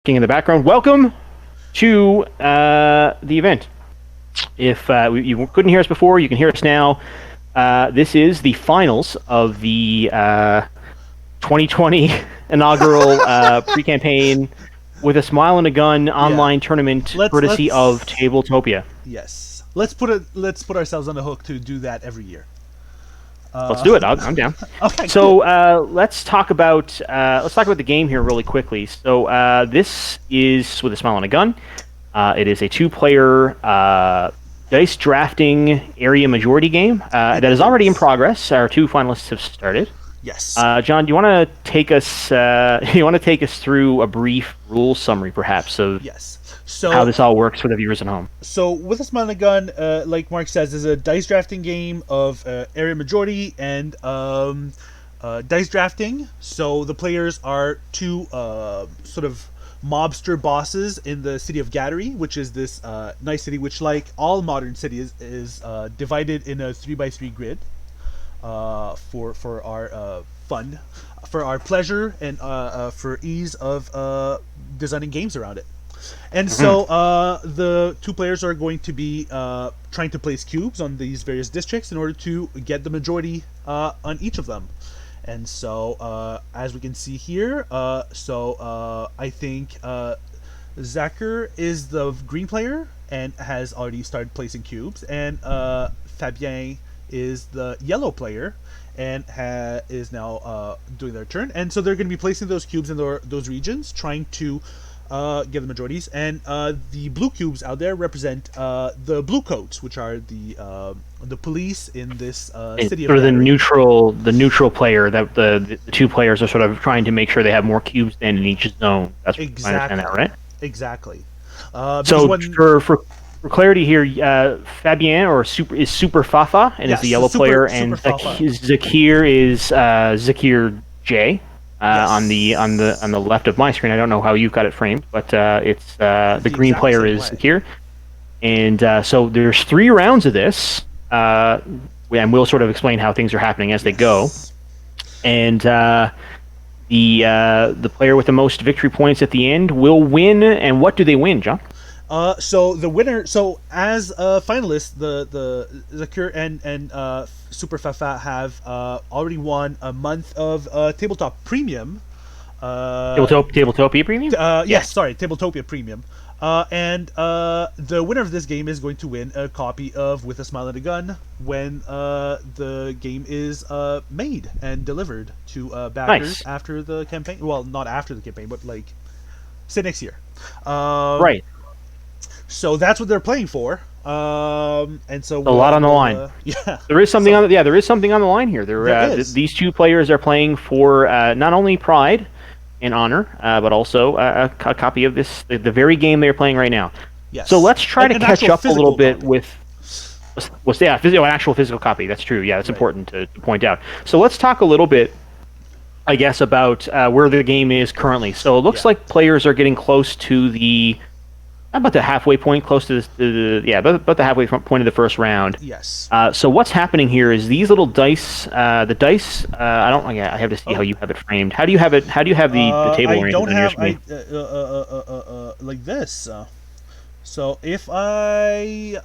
In the background. Welcome to the event. If you couldn't hear us before, you can hear us now. This is the finals of the 2020 inaugural pre-campaign with a smile and a gun online tournament courtesy of Tabletopia. Yes, let's put ourselves on the hook to do that every year. Let's do it. I'm down. Okay. So cool. let's talk about the game here really quickly. So this is with a smile and a gun. It is a two-player dice drafting area majority game that is already in progress. Our two finalists have started. Yes. John, do you want to take us? You want to take us through a brief rule summary, perhaps, of how this all works for the viewers at home? So, with a smile and a gun, like Mark says, is a dice drafting game of area majority and dice drafting. So the players are two sort of mobster bosses in the city of Gattery, which is this nice city, which, like all modern cities, is divided in a 3x3 grid. For our fun, for our pleasure, and for ease of designing games around it. And so the two players are going to be trying to place cubes on these various districts in order to get the majority on each of them. And so as we can see here, I think Zacher is the green player and has already started placing cubes, and Fabien is the yellow player and is now doing their turn. And so they're going to be placing those cubes in those regions, trying to get the majorities. And the blue cubes out there represent the blue coats, which are the police in this city. Sort of the neutral player that the two players are sort of trying to make sure they have more cubes than in each zone. That's exactly. I understand that, right? Exactly. So for clarity here, Fabien is Super Fafa and is the yellow player, and Zakir is Zakir J. On the left of my screen. I don't know how you've got it framed, but it's the green player is Zakir. And so there's 3 rounds of this, and we'll sort of explain how things are happening as they go. And the player with the most victory points at the end will win. And what do they win, John? So the winner. So as finalists, the Zakir and Super Fafa have already won a month of Tabletop Premium. Tabletopia Premium? Yes, sorry, Tabletopia Premium. And the winner of this game is going to win a copy of With a Smile and a Gun when the game is made and delivered to backers after the campaign. Well, not after the campaign, but like, say next year. Right. So that's what they're playing for, and so a lot on the line. There is something on the line here. These two players are playing for not only pride and honor, but also a copy of the very game they're playing right now. Yes. So let's try to catch up a little bit with an actual physical copy. That's true. Yeah, that's important to point out. So let's talk a little bit, I guess, about where the game is currently. So it looks like players are getting close to about the halfway point, close to about the halfway point of the first round. Yes. So what's happening here is these little dice, the dice. I have to see how you have it framed. How do you have it? How do you have the table arranged on your screen? Like this. So if I,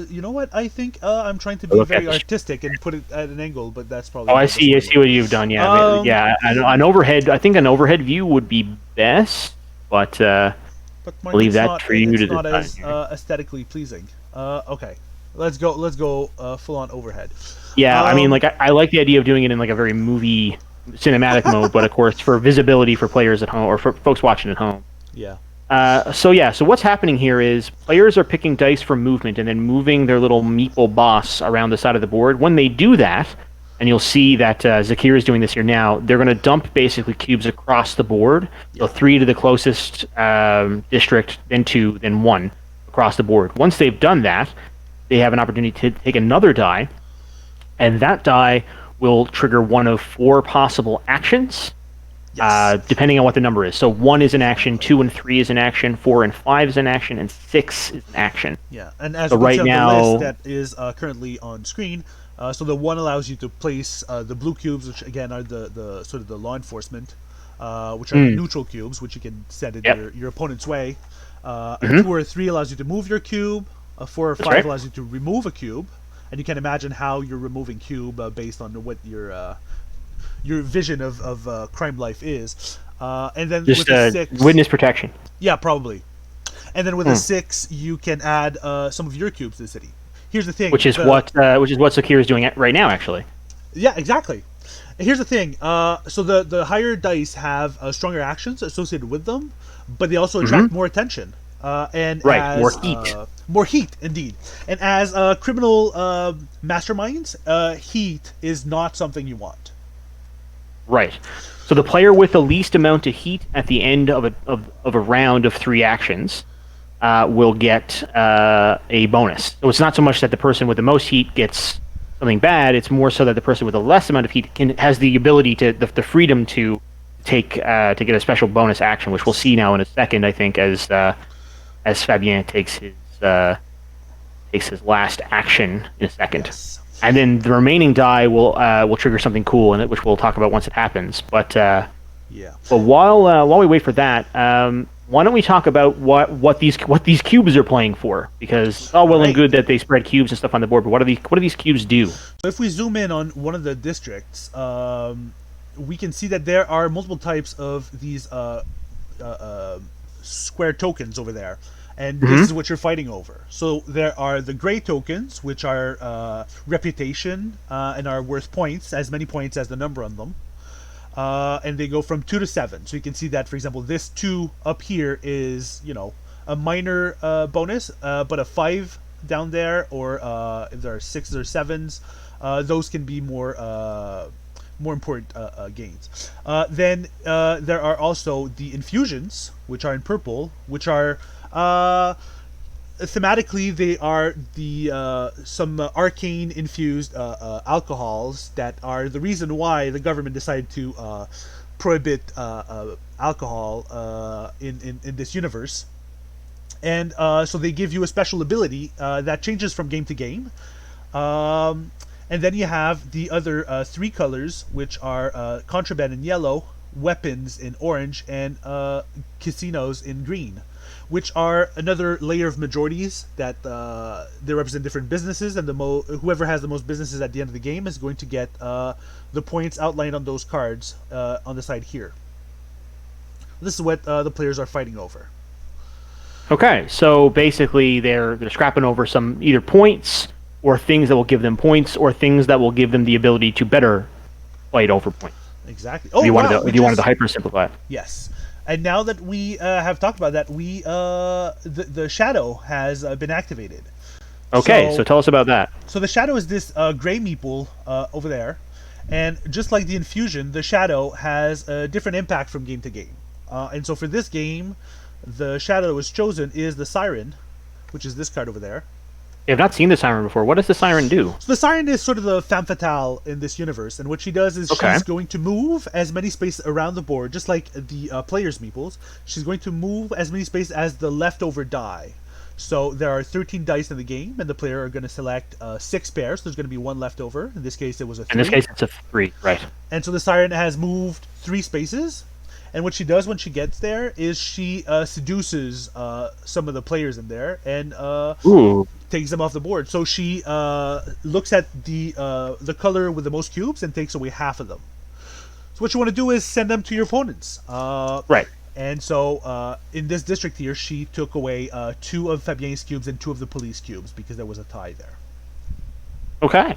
you know what? I think I'm trying to be very artistic and put it at an angle, but that's probably. Oh, I see. I see what you've done. Yeah, an overhead. I think an overhead view would be best, but. Mark, leave that for you to decide. It's not as aesthetically pleasing. Okay, let's go full on overhead. Yeah, I mean, like I like the idea of doing it in like a very movie cinematic mode, but of course for visibility for players at home or for folks watching at home. Yeah. So what's happening here is players are picking dice for movement and then moving their little meeple boss around the side of the board. When they do that, and you'll see that Zakir is doing this here now, they're going to dump basically cubes across the board. So 3 to the closest district, then 2, then 1 across the board. Once they've done that, they have an opportunity to take another die, and that die will trigger one of 4 possible actions, depending on what the number is. So 1 is an action, 2 and 3 is an action, 4 and 5 is an action, and 6 is an action. Yeah, and as we see on the list that is currently on screen, so the 1 allows you to place the blue cubes, which again are the sort of the law enforcement which are the neutral cubes, which you can send in your opponent's way. A 2 or a 3 allows you to move your cube. A 4 or 5 allows you to remove a cube. And you can imagine how you're removing cube based on what your vision of crime life is. And then just with a 6, witness protection. Yeah, probably. And then with a 6, you can add some of your cubes to the city. Here's the thing, which is what Zakir is doing right now, actually. Yeah, exactly. And here's the thing. So the higher dice have stronger actions associated with them, but they also attract more attention. And more heat. More heat, indeed. And as criminal masterminds, heat is not something you want. Right. So the player with the least amount of heat at the end of a round of 3 actions will get a bonus. So it's not so much that the person with the most heat gets something bad; it's more so that the person with the less amount of heat has the ability the freedom to take to get a special bonus action, which we'll see now in a second. I think as Fabien takes his last action in a second. Yes. And then the remaining die will trigger something cool in it, which we'll talk about once it happens. But But while we wait for that, why don't we talk about what these cubes are playing for? Because it's all well and good that they spread cubes and stuff on the board, but what do these cubes do? So if we zoom in on one of the districts, we can see that there are multiple types of these square tokens over there. And this is what you're fighting over. So there are the gray tokens, which are reputation and are worth points, as many points as the number on them. And they go from 2 to 7. So you can see that, for example, this 2 up here is, a minor bonus, but a 5 down there, or if there are 6s or 7s, those can be more important gains. Then there are also the infusions, which are in purple, which are thematically they are the some arcane infused alcohols that are the reason why the government decided to prohibit alcohol in this universe. And so they give you a special ability that changes from game to game. And then you have the other 3 colors, which are contraband in yellow, weapons in orange, and casinos in green, which are another layer of majorities that they represent different businesses, and whoever has the most businesses at the end of the game is going to get the points outlined on those cards on the side here. This is what the players are fighting over. Okay, so basically they're scrapping over some either points or things that will give them points, or things that will give them the ability to better fight over points. Exactly. If you wanted to hyper simplify it. Yes. And now that we have talked about that, the shadow has been activated. Okay, so tell us about that. So the shadow is this gray meeple over there, and just like the infusion, the shadow has a different impact from game to game. And so for this game, the shadow that was chosen is the Siren, which is this card over there. I've not seen the Siren before. What does the Siren do? So the Siren is sort of the femme fatale in this universe, and what she does is she's going to move as many spaces around the board, just like the player's meeples. She's going to move as many spaces as the leftover die. So there are 13 dice in the game, and the player are going to select 6 pairs. There's going to be 1 left over. In this case, it was a 3. In this case, it's a 3, right. And so the Siren has moved 3 spaces. And what she does when she gets there is she seduces some of the players in there and takes them off the board. So she looks at the color with the most cubes and takes away half of them. So what you want to do is send them to your opponents. Right. And so in this district here, she took away 2 of Fabien's cubes and 2 of the police cubes because there was a tie there. Okay.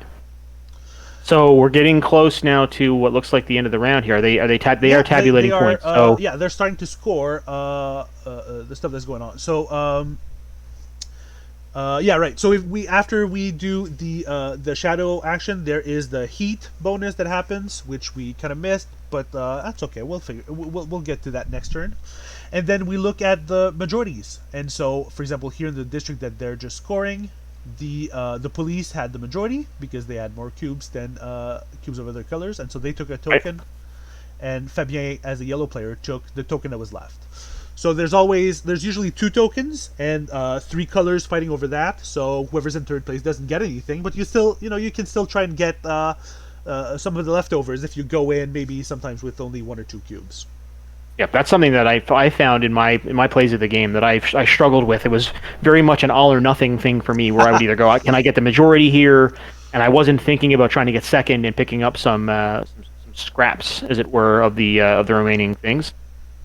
So we're getting close now to what looks like the end of the round here. They are tabulating points. So yeah, they're starting to score the stuff that's going on. So yeah, right. So after we do the shadow action, there is the heat bonus that happens, which we kind of missed, but that's okay. We'll get to that next turn. And then we look at the majorities. And so, for example, here in the district that they're just scoring, the police had the majority because they had more cubes than cubes of other colors, and so they took a token. Right. And Fabien, as a yellow player, took the token that was left. So there's usually 2 tokens and 3 colors fighting over that. So whoever's in third place doesn't get anything, but you still, you can still try and get some of the leftovers if you go in maybe sometimes with only 1 or 2 cubes. Yep, that's something that I found in my plays of the game that I struggled with. It was very much an all or nothing thing for me, where I would either go, can I get the majority here, and I wasn't thinking about trying to get second and picking up some scraps, as it were, of the remaining things.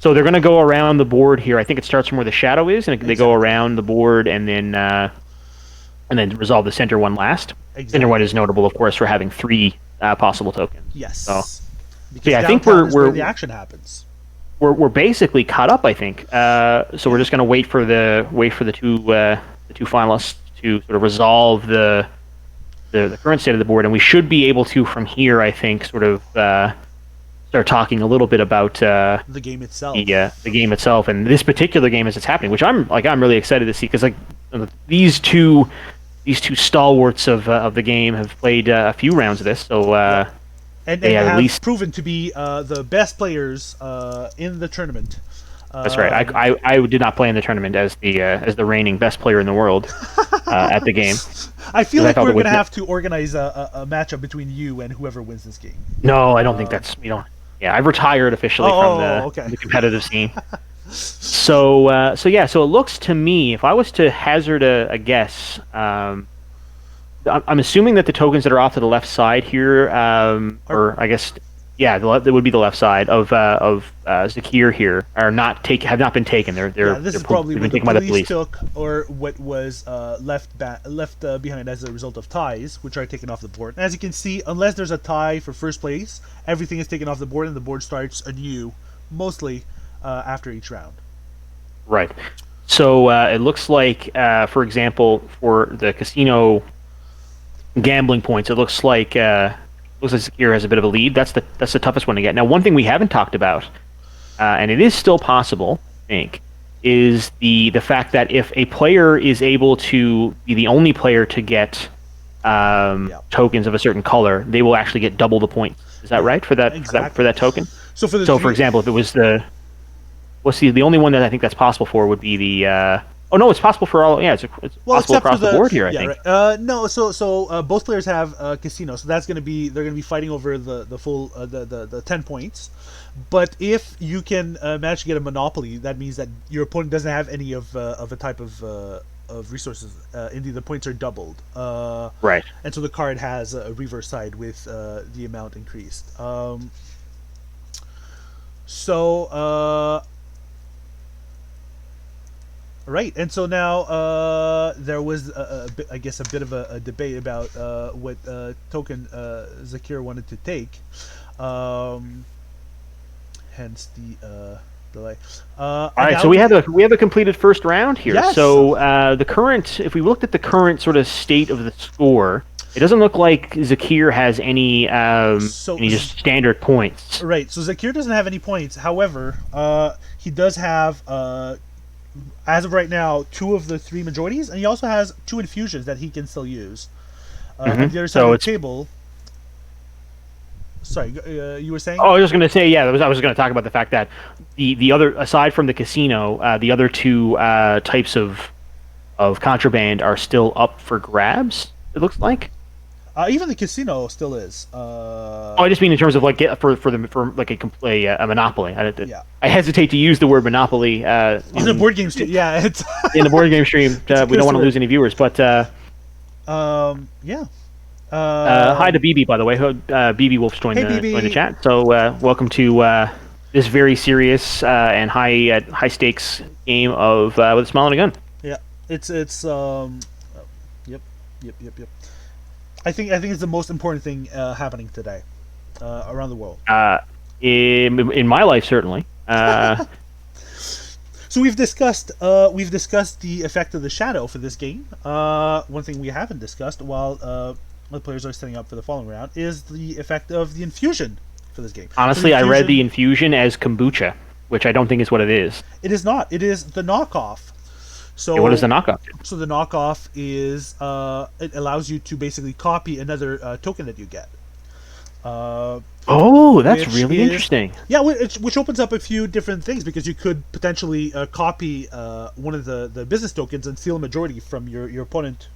So they're going to go around the board here. I think it starts from where the shadow is, and they go Exactly. around the board and then resolve the center one last. Center one Exactly. is notable, of course, for having three possible tokens. So, Yes. so Because yeah, I think downtown is where the action happens. we're basically caught up. I think. So we're just going to wait for the two finalists to sort of resolve the current state of the board, and we should be able to from here. I think sort of start talking a little bit about The game itself. the game itself and this particular game as it's happening, which I'm really excited to see because like these two stalwarts of the game have played a few rounds of this, so And they have at have least. proven to be the best players in the tournament. That's right. I did not play in the tournament as the reigning best player in the world at the game. I feel 'Cause I like felt we're it was going to have to organize a matchup between you and whoever wins this game. No, I don't think that's you know. Yeah, I've retired officially Okay. from the competitive scene. So it looks to me, if I was to hazard a guess, I'm assuming that the tokens that are off to the left side here, or I guess, yeah, that would be the left side of Zakir here, have not been taken. This is probably they've what been the taken by the police police. took, or what was left behind as a result of ties, which are taken off the board. And as you can see, unless there's a tie for first place, everything is taken off the board, and the board starts anew, mostly after each round. Right. So it looks like, for example, for the casino gambling points, it looks like Zakir has a bit of a lead. That's the toughest one to get. Now, one thing we haven't talked about, and it is still possible, I think, is the fact that if a player is able to be the only player to get tokens of a certain color, they will actually get double the points. Is that right for that Exactly. for that token? So for the For example, if it was the only one that I think that's possible for would be the. Oh no, it's possible for all. Yeah, it's possible except across for the board here. I yeah, think. right. No, so both players have casino, so they're going to be fighting over the full the 10 points. But if you can manage to get a monopoly, that means that your opponent doesn't have any of a type of resources. Indeed, the points are doubled. Right. And so the card has a reverse side with the amount increased. Right, and so now there was, I guess, a bit of a debate about what token Zakir wanted to take. Hence the delay. All right, so we have a completed first round here. Yes. So if we looked at the current sort of state of the score, it doesn't look like Zakir has any just standard points. Right, so Zakir doesn't have any points. However, he does have, as of right now, 2 of the 3 majorities, and he also has 2 infusions that he can still use. On the other side of the table. Sorry, you were saying? Oh, I was just going to say, yeah, I was going to talk about the fact that the other, aside from the casino, the other 2 types of contraband are still up for grabs. It looks like. Even the casino still is. I just mean in terms of like for like a monopoly. Yeah. I hesitate to use the word monopoly on the board game stream. Yeah, it's in the board game stream. We don't want to lose any viewers, but yeah. hi to BB, by the way. BB Wolf's joined the chat. So welcome to this very serious and high stakes game of With a Smile and a Gun. Yeah, it's yep. I think it's the most important thing happening today around the world. In my life, certainly. So we've discussed the effect of the shadow for this game. One thing we haven't discussed while the players are setting up for the following round is the effect of the infusion for this game. Honestly, I read the infusion as kombucha, which I don't think is what it is. It is not. It is the knockoff. So what is the knockoff? So the knockoff is it allows you to basically copy another token that you get. That's really interesting. Yeah, which opens up a few different things because you could potentially copy one of the business tokens and steal a majority from your opponent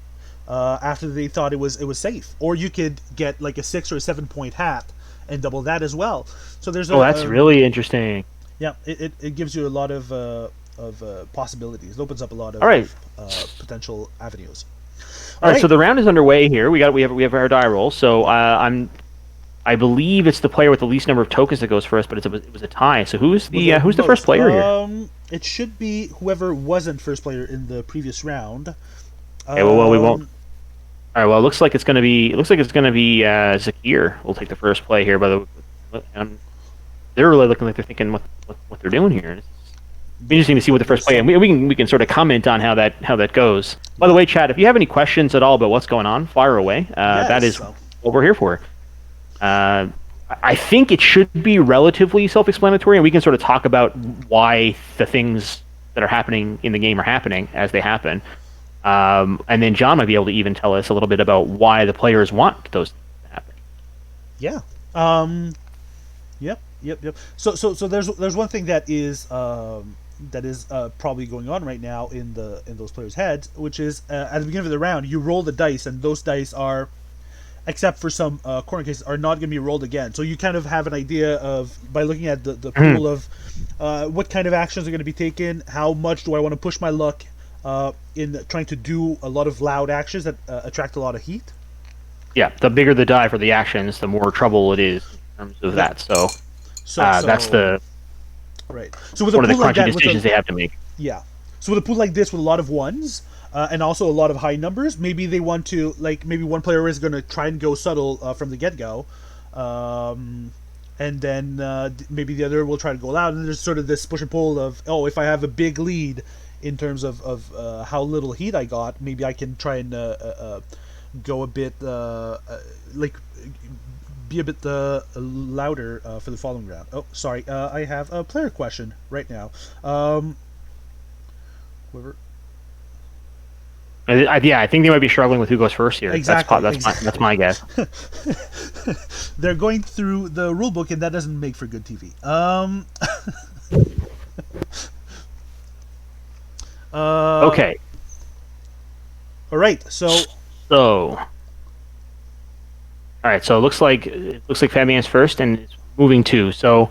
after they thought it was safe, or you could get like a 6 or a 7 point hat and double that as well. So there's that's really interesting. Yeah, it gives you a lot of possibilities. It opens up a lot All right. of potential avenues. All right, so right. the round is underway here. We have our die roll. So I believe it's the player with the least number of tokens that goes first, but it was a tie. So With the who's the first most. player here? It should be whoever wasn't first player in the previous round. Okay, well, we won't. Um, All right, well, it looks like it's gonna be Zakir will take the first play here. By the, they're really looking like they're thinking what they're doing here. It's interesting to see what the first play, and we can sort of comment on how that goes. By the way, Chad, if you have any questions at all about what's going on, fire away. That is yes. what we're here for. I think it should be relatively self-explanatory, and we can sort of talk about why the things that are happening in the game are happening as they happen. And then John might be able to even tell us a little bit about why the players want those things to happen. Yeah. Yep. So there's one thing that is probably going on right now in those players' heads, which is at the beginning of the round you roll the dice, and those dice are, except for some corner cases, are not going to be rolled again. So you kind of have an idea of, by looking at the pool of what kind of actions are going to be taken, how much do I want to push my luck in trying to do a lot of loud actions that attract a lot of heat. Yeah, the bigger the die for the actions, the more trouble it is in terms of that. So, that's the right. So with a one of the pool like crunchy that, decisions they have to make. yeah. So with a pool like this with a lot of ones and also a lot of high numbers, maybe they want to, like, maybe one player is going to try and go subtle from the get go, and then maybe the other will try to go loud. And there's sort of this push and pull of, oh, if I have a big lead in terms of how little heat I got, maybe I can try and go a bit like be a bit louder for the following round. Oh, sorry, I have a player question right now. Whoever. I think they might be struggling with who goes first here. Exactly. That's my guess. They're going through the rule book, and that doesn't make for good TV. Okay. All right. So. All right. So it looks like Fabian's first, and it's moving too. So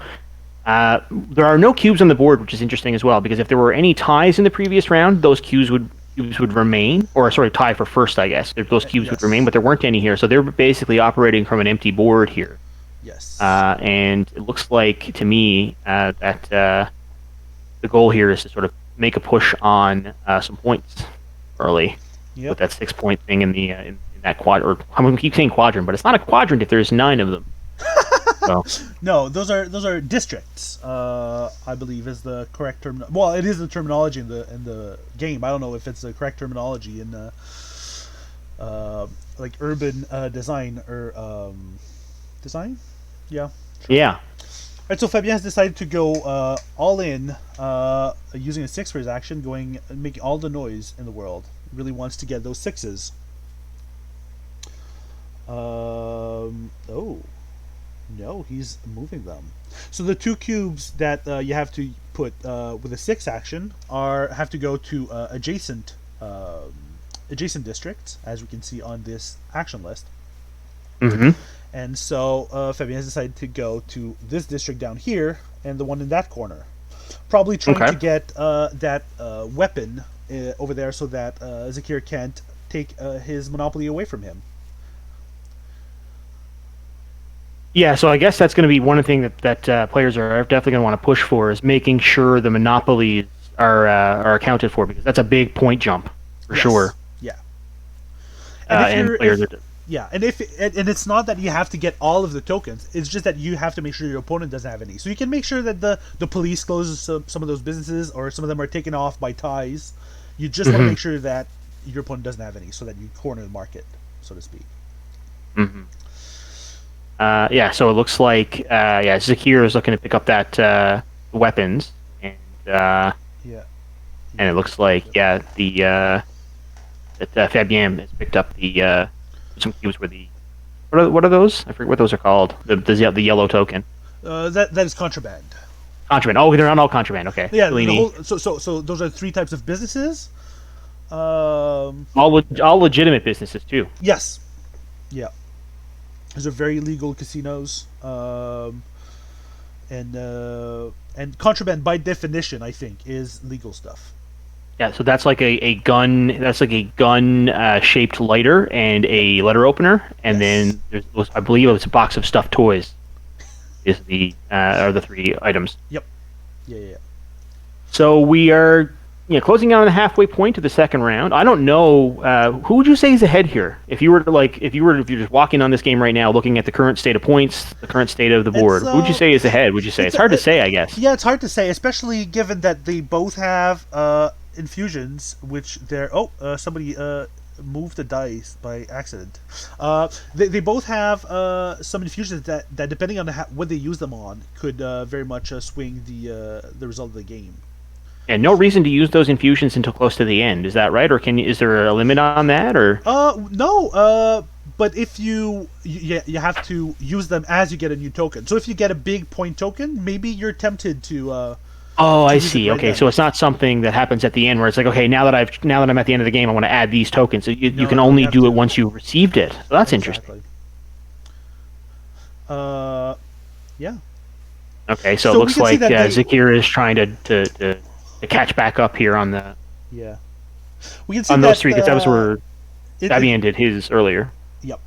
there are no cubes on the board, which is interesting as well, because if there were any ties in the previous round, those cubes would remain, or sorry, tie for first, I guess. Those cubes would remain, but there weren't any here, so they're basically operating from an empty board here. Yes. And it looks like to me that the goal here is to sort of make a push on some points early with that 6-point thing in the in that quad. Or I'm going to keep saying quadrant, but it's not a quadrant if there's 9 of them. So. No, those are districts. I believe is the correct term. Well, it is the terminology in the game. I don't know if it's the correct terminology in like urban design or design. Yeah. Sure. Yeah. All right. So Fabien has decided to go all in using a 6 for his action, making all the noise in the world. Really wants to get those 6s. Oh. No, he's moving them. So the 2 cubes that you have to put with a 6 action have to go to adjacent districts, as we can see on this action list. Mm-hmm. And so Fabien has decided to go to this district down here and the one in that corner, probably trying to get that weapon over there so that Zakir can't take his monopoly away from him. Yeah, so I guess that's going to be one thing that players are definitely going to want to push for, is making sure the monopolies are accounted for, because that's a big point jump for sure. Yeah. And players and it's not that you have to get all of the tokens. It's just that you have to make sure your opponent doesn't have any. So you can make sure that the police closes some of those businesses, or some of them are taken off by ties. You just want to make sure that your opponent doesn't have any, so that you corner the market, so to speak. Mm-hmm. So it looks like Zakir is looking to pick up that weapons, and and it looks like that Fabien has picked up the some cubes where the what are those? I forget what those are called. The yellow token. That is contraband. Contraband. Oh, they're not all contraband. Okay. Yeah. So those are 3 types of businesses. All legitimate businesses too. and contraband by definition, I think, is legal stuff. Yeah, so that's like a gun. That's like a gun shaped lighter and a letter opener, and Yes. then I believe it was a box of stuffed toys. Is the are the three items. Yep. Yeah, yeah, yeah. So we are, closing out on the halfway point of the second round. I don't know who would you say is ahead here. If you were to if you're just walking on this game right now, looking at the current state of points, the current state of the board, who would you say is ahead? Would you say it's hard to say? I guess. Yeah, it's hard to say, especially given that they both have infusions, which they're somebody moved the dice by accident. They both have some infusions that depending on what they use them on could very much swing the result of the game. And no reason to use those infusions until close to the end. Is that right, or is there a limit on that, or? No. But if you have to use them as you get a new token. So if you get a big point token, maybe you're tempted to. Oh, I use it see. right Okay, then. so it's not something that happens at the end where it's like, okay, now that I'm at the end of the game, I want to add these tokens. So you can No, you only have do it to. once you've received it. So that's interesting. Exactly. Uh, yeah. Okay, so So it we looks can see like that they- Zakir is trying to catch back up here on the Yeah. We can see on that those three because that was where it- Fabian did his earlier. Yep.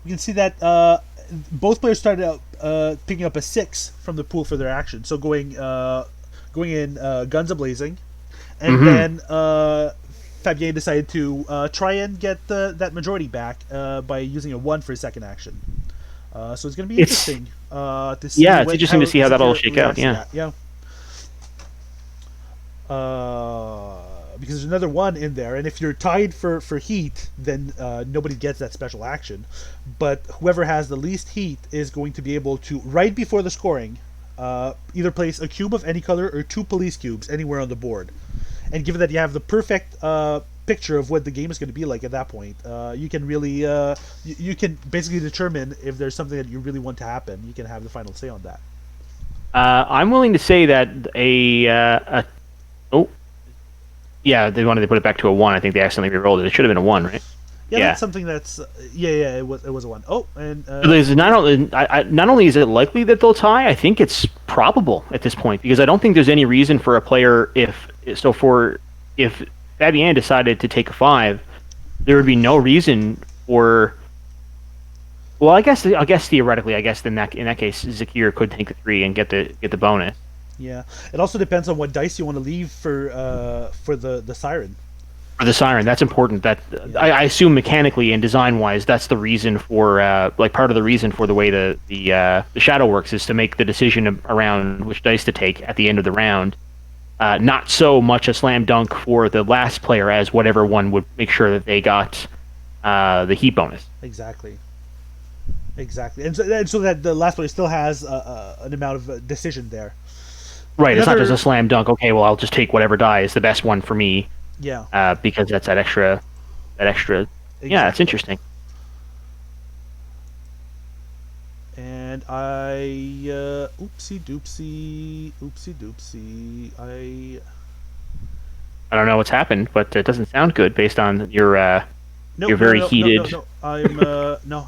We can see that both players started out picking up a 6 from the pool for their action. So going in guns a blazing, and Mhm. then Fabien decided to try and get that majority back by using a 1 for his second action. So it's going to be It's- interesting to see. Yeah, it's interesting to see how that'll all Zakir shake out. reacts to Yeah. that. Because there's another 1 in there, and if you're tied for heat, then nobody gets that special action. But whoever has the least heat is going to be able to, right before the scoring, either place a cube of any color or 2 police cubes anywhere on the board. And given that you have the perfect picture of what the game is going to be like at that point, you can really you can basically determine if there's something that you really want to happen. You can have the final say on that. I'm willing to say that oh, yeah, they wanted to put it back to a 1. I think they accidentally re-rolled it. It should have been a 1, right? Yeah, Yeah. that's something that's it was a 1. Oh, and There's not only is it likely that they'll tie, I think it's probable at this point because I don't think there's any reason for a player if Fabian decided to take a 5, there would be no reason for. Well, I guess theoretically, in that case, Zakir could take the 3 and get the bonus. yeah, it also depends on what dice you want to leave for the siren. For the siren, that's important. That I assume mechanically and design wise, that's the reason for part of the reason for the way the shadow works is to make the decision around which dice to take at the end of the round. Not so much a slam dunk for the last player as whatever one would make sure that they got the heat bonus. Exactly, and so that the last player still has an amount of decision there. Right, it's not Another- just a slam dunk. Okay, well I'll just take whatever die is the best one for me Yeah, because that's that extra. Yeah, it's interesting. And I oopsie doopsie. I don't know what's happened, but it doesn't sound good based on your. No, You're very no, heated. No. I'm no.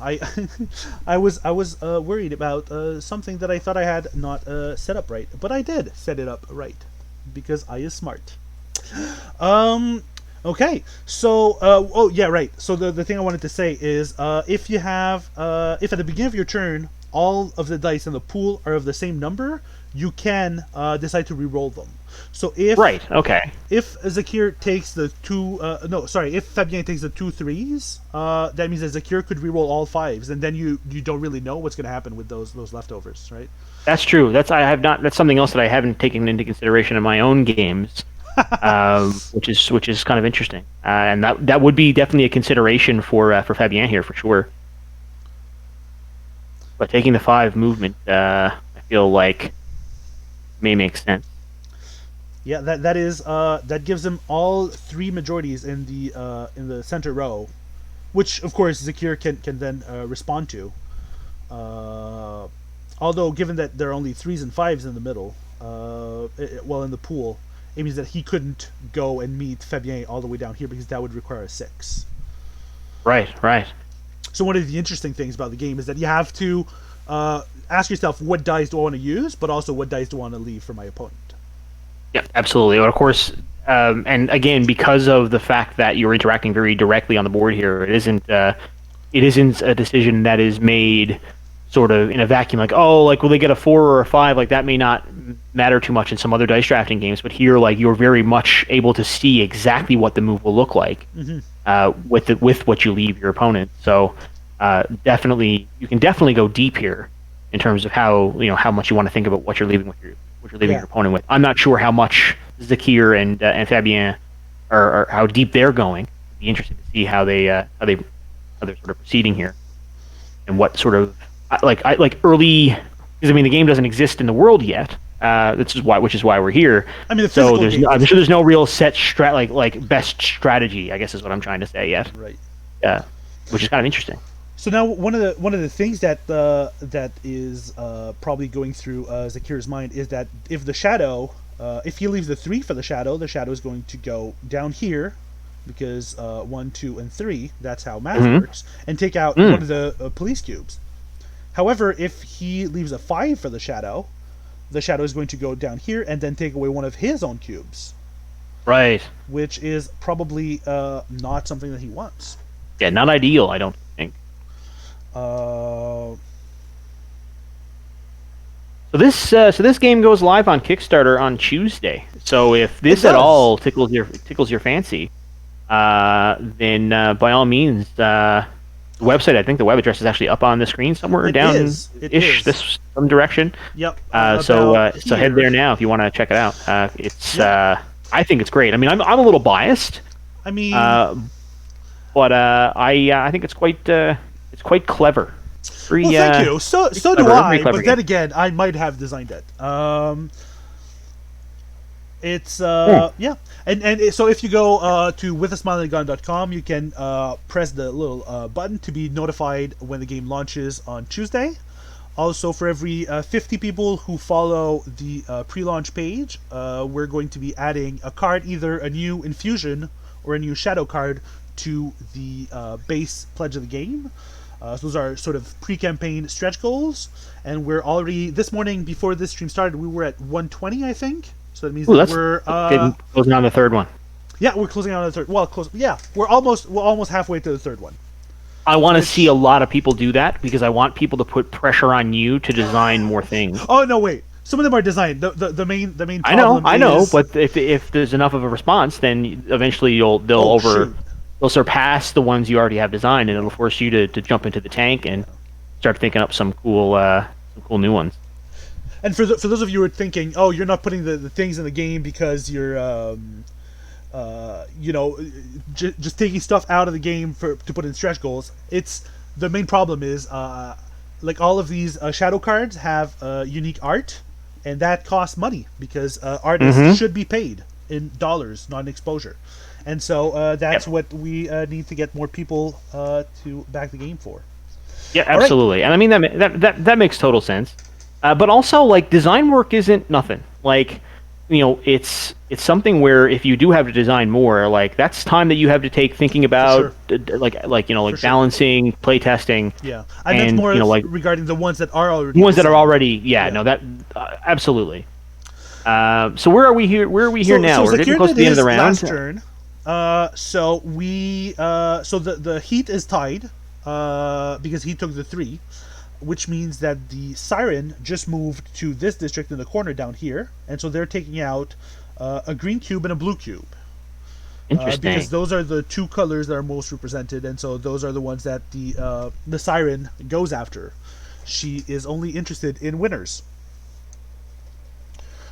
I was worried about something that I thought I had not set up right, but I did set it up right because I is smart. Okay. So oh yeah, right. So the thing I wanted to say is if you have if at the beginning of your turn all of the dice in the pool are of the same number, you can decide to re-roll them. So if Okay. if Zakir takes the if Fabien takes the 2 3s, that means that Zakir could reroll all 5s, and then you don't really know what's going to happen with those leftovers, right? That's true. That's something else that I haven't taken into consideration in my own games, which is kind of interesting, and that would be definitely a consideration for Fabien here for sure. But taking the 5 movement, I feel like may make sense. Yeah, that gives him all 3 majorities in the center row, which of course Zakir can then respond to. Although given that there are only 3s and 5s in the middle, in the pool, it means that he couldn't go and meet Fabien all the way down here because that would require a 6. Right. So one of the interesting things about the game is that you have to ask yourself, what dice do I want to use, but also what dice do I want to leave for my opponent. Yeah, absolutely. But of course, and again, because of the fact that you're interacting very directly on the board here, it isn't a decision that is made sort of in a vacuum. Like, oh, like will they get a 4 or a 5? Like that may not matter too much in some other dice drafting games, but here, like you're very much able to see exactly what the move will look like with what you leave your opponent. So definitely, you can definitely go deep here in terms of how much you want to think about what you're leaving your opponent with. I'm not sure how much Zakir and Fabien or how deep they're going. It'd be interesting to see how they're sort of proceeding here, and what sort of like early, because I mean the game doesn't exist in the world yet. Which is why we're here. I mean, I'm sure there's no real set like best strategy, I guess is what I'm trying to say yet. Right. Which is kind of interesting. So now one of the things that is probably going through Zakir's mind is that if the shadow, if he leaves the 3 for the shadow is going to go down here, because 1, 2, and 3, that's how math works, and take out one of the police cubes. However, if he leaves a 5 for the shadow is going to go down here and then take away one of his own cubes. Right. Which is probably not something that he wants. Yeah, not ideal, I don't think. Uh, So this game goes live on Kickstarter on Tuesday. So if this at all tickles your fancy, then by all means, the website. I think the web address is actually up on the screen somewhere down-ish this some direction. Yep. So head there now if you want to check it out. I think it's great. I mean, I'm a little biased. I mean, but I think it's quite clever. Well, thank you. So do I. But then again, I might have designed it. It's yeah, and so if you go to withasmileandgun.com, you can press the little button to be notified when the game launches on Tuesday. Also, for every 50 people who follow the pre-launch page, we're going to be adding a card, either a new infusion or a new shadow card, to the base pledge of the game. So those are sort of pre-campaign stretch goals, and we're already, this morning before this stream started, we were at 120, I think. So that means that we're closing on the third one. Yeah, we're closing on the third. Well, close. Yeah, we're almost halfway to the third one. I want to see a lot of people do that because I want people to put pressure on you to design more things. Oh no, wait. Some of them are designed. The main problem I know, but if there's enough of a response, then eventually they'll surpass the ones you already have designed, and it'll force you to jump into the tank and start thinking up some cool new ones. And for those of you who are thinking, oh, you're not putting the things in the game because you're just taking stuff out of the game to put in stretch goals. It's the main problem is like all of these shadow cards have unique art, and that costs money because artists should be paid in dollars, not in exposure. And so that's what we need to get more people to back the game for. Yeah, absolutely. Right. And I mean that makes total sense. But also, like, design work isn't nothing. Like, it's something where if you do have to design more, like that's time that you have to take thinking about, balancing, play testing. Yeah, I meant more regarding the ones that are already. That absolutely. So where are we here? Where are we here now? We're getting close to the end of the round. Last turn. So the heat is tied because he took the 3, which means that the siren just moved to this district in the corner down here, and so they're taking out a green cube and a blue cube. Interesting. Because those are the 2 colors that are most represented, and so those are the ones that the siren goes after. She is only interested in winners.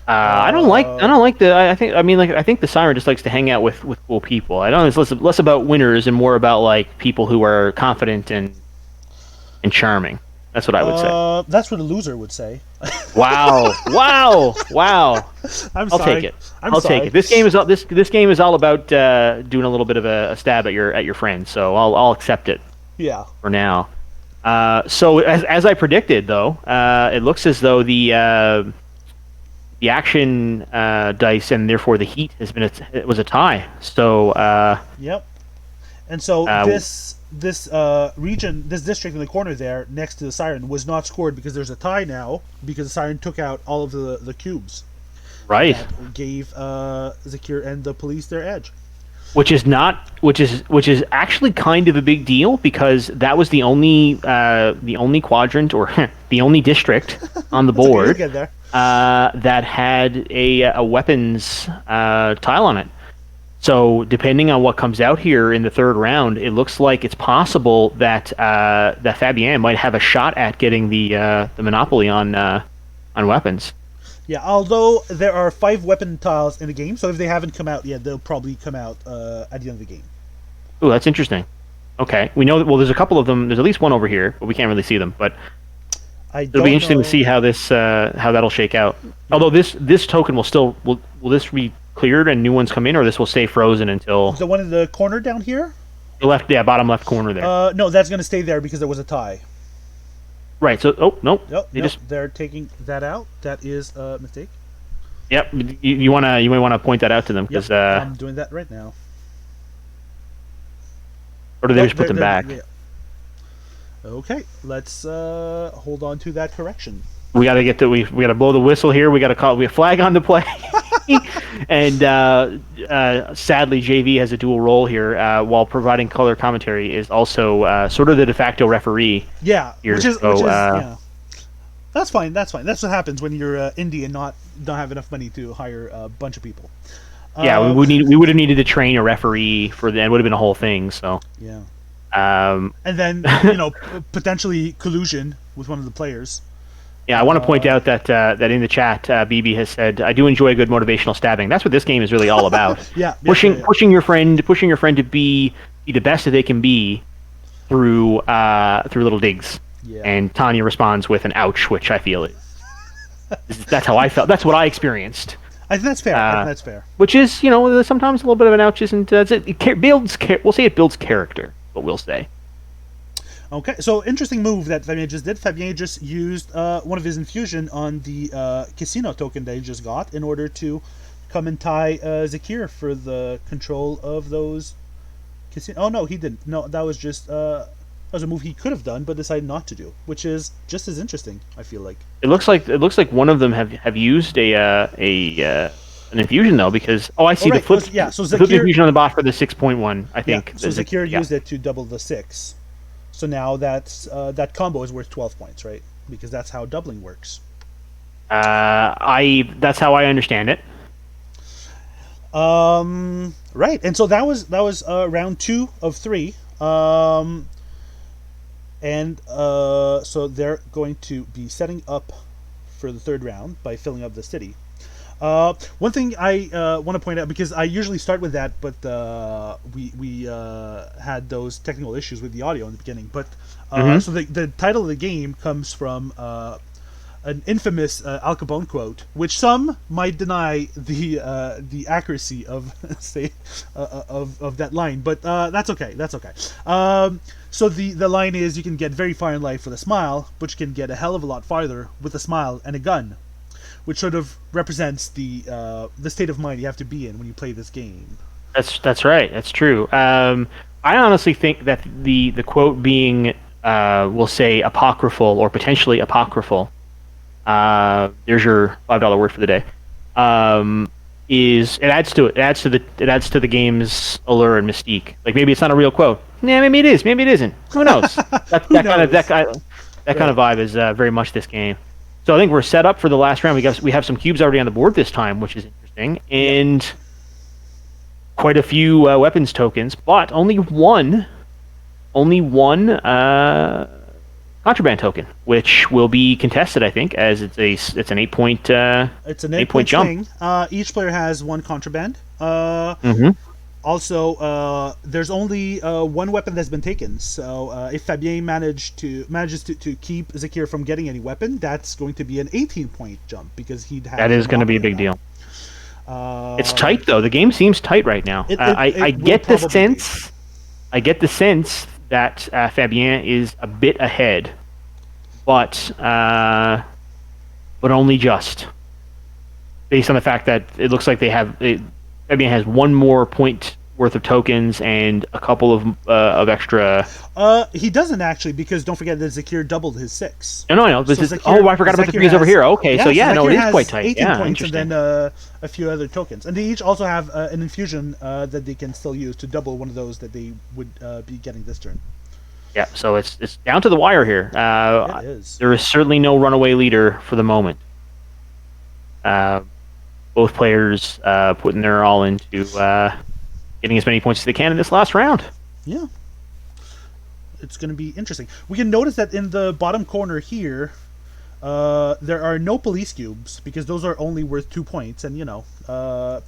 I don't like the. I think the siren just likes to hang out with cool people. I don't. It's less about winners and more about like people who are confident and charming. That's what I would say. That's what a loser would say. Wow! I'll take it. I'll take it. This game is all about doing a little bit of a stab at your friends. So I'll accept it. Yeah. For now. So as I predicted, though, it looks as though the action dice and therefore the heat was a tie. So yep. And so this region, this district in the corner there, next to the Siren, was not scored because there's a tie now because the Siren took out all of the cubes. Right. That gave Zakir and the police their edge. Which is actually kind of a big deal because that was the only quadrant or the only district on the board that had a weapons tile on it. So depending on what comes out here in the third round, it looks like it's possible that that Fabien might have a shot at getting the monopoly on weapons. Yeah, although there are 5 weapon tiles in the game, so if they haven't come out yet, they'll probably come out at the end of the game. Oh, that's interesting. Okay, we know that. Well, there's a couple of them. There's at least one over here, but we can't really see them. But it'll be interesting to see how that'll shake out. Although this token will this be cleared and new ones come in, or this will stay frozen until the one in the corner down here. The bottom left corner there. No, that's going to stay there because there was a tie. Right. So, they're taking that out. That is a mistake. Yep. You may want to point that out to them because I'm doing that right now. Or do they just put them back? Yeah. Okay, let's hold on to that correction. We got to we got to blow the whistle here. We got to call. We have flag on the play. And sadly, JV has a dual role here. While providing color commentary, is also sort of the de facto referee. Yeah, here. Which is yeah. That's fine. That's fine. That's what happens when you're indie and don't have enough money to hire a bunch of people. Yeah, we would have needed to train a referee for that. It would have been a whole thing. So yeah. And then potentially collusion with one of the players. Yeah, I want to point out that in the chat, BB has said, "I do enjoy good motivational stabbing." That's what this game is really all about. Pushing your friend to be the best that they can be through little digs. Yeah. And Tanya responds with an "ouch," which I feel that's how I felt. That's what I experienced. I think that's fair. That's fair. Which is, sometimes a little bit of an ouch isn't. It builds. We'll say it builds character. What we'll say. Okay, so interesting move that Fabien just did. Fabien just used one of his infusion on the casino token that he just got in order to come and tie Zakir for the control of those casino. Oh no, he didn't. No, that was just that was a move he could have done but decided not to do, which is just as interesting. I feel like it looks like one of them have used an infusion though, because I see the flip. So Zakir, flip infusion on the bot for the 6.1. I think. So Zakir used it to double the 6. So now that combo is worth 12 points, right? Because that's how doubling works. That's how I understand it. Right, and so that was round 2 of 3. So they're going to be setting up for the third round by filling up the city. One thing I want to point out, because I usually start with that, but we had those technical issues with the audio in the beginning. But so the title of the game comes from an infamous Al Capone quote, which some might deny the accuracy of of that line, but that's okay. That's okay. So the line is, you can get very far in life with a smile, but you can get a hell of a lot farther with a smile and a gun. Which sort of represents the state of mind you have to be in when you play this game. That's right. That's true. I honestly think that the quote being, we'll say, apocryphal or potentially apocryphal. There's your $5 word for the day. It adds to it. It adds to the game's allure and mystique. Like maybe it's not a real quote. Yeah, maybe it is. Maybe it isn't. Who knows? That kind of vibe is very much this game. So I think we're set up for the last round. We have some cubes already on the board this time, which is interesting, and quite a few weapons tokens, but only one contraband token, which will be contested, I think, as it's an 8-point it's an 8-point jump. Each player has one contraband. Also, there's only one weapon that's been taken. So if Fabien manages to keep Zakir from getting any weapon, that's going to be an 18-point jump because he'd have. That is going to be a big deal. It's tight though. The game seems tight right now. I get the sense. I get the sense that Fabien is a bit ahead, but only just based on the fact that it looks like they have. Fabien has one more point worth of tokens and a couple of extra. He doesn't actually, because don't forget that Zakir doubled his 6. No, no, this So is. Zakir- Oh, I forgot about the Zakir threes over has- here. Okay, so yeah, no, Zakir it is has quite tight. 18 Yeah, points interesting. and then a few other tokens, and they each also have an infusion that they can still use to double one of those that they would be getting this turn. Yeah, so it's down to the wire here. It is. There is certainly no runaway leader for the moment. Both players putting their all into getting as many points as they can in this last round. Yeah. It's going to be interesting. We can notice that in the bottom corner here, there are no police cubes, because those are only worth 2 points, and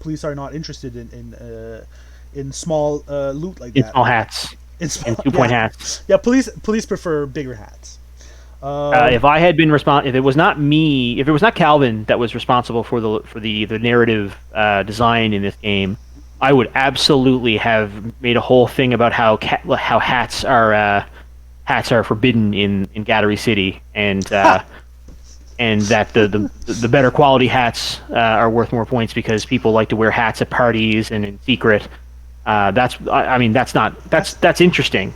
police are not interested in small loot like that. In small hats. In small, 2-point hats. Yeah, police prefer bigger hats. If I had been if it was not me, if it was not Calvin that was responsible for the narrative design in this game, I would absolutely have made a whole thing about how hats are forbidden in Gattery City, and and that the better quality hats are worth more points because people like to wear hats at parties and in secret. That's interesting.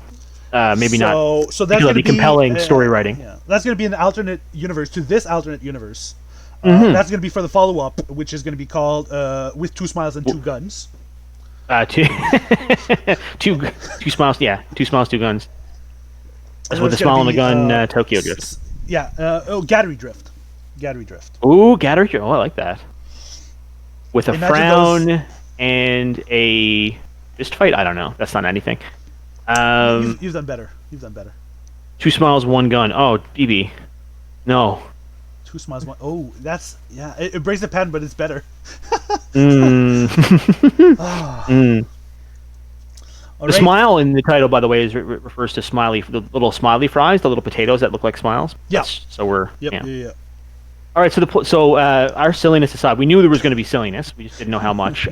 Maybe not. So that's going to be compelling story writing. Yeah, that's going to be an alternate universe to this alternate universe. That's going to be for the follow-up, which is going to be called "With 2 Smiles and 2 Guns." Two smiles. Yeah, 2 smiles, 2 guns. That's with the smile and the gun. Tokyo Drift. Yeah. Gattery Drift. Gattery Drift. Ooh, Gattery Drift. Oh, I like that. With a frown and a fist fight. I don't know. That's not anything. You've done better. You've done better. 2 smiles, 1 gun. Oh, DB. No. 2 smiles, 1. Oh, that's It breaks the pattern, but it's better. The smile in the title, by the way, refers to the little smiley fries, the little potatoes that look like smiles. Yeah. So we're. Yep. Yeah. All right. So our silliness aside, we knew there was going to be silliness. We just didn't know how much.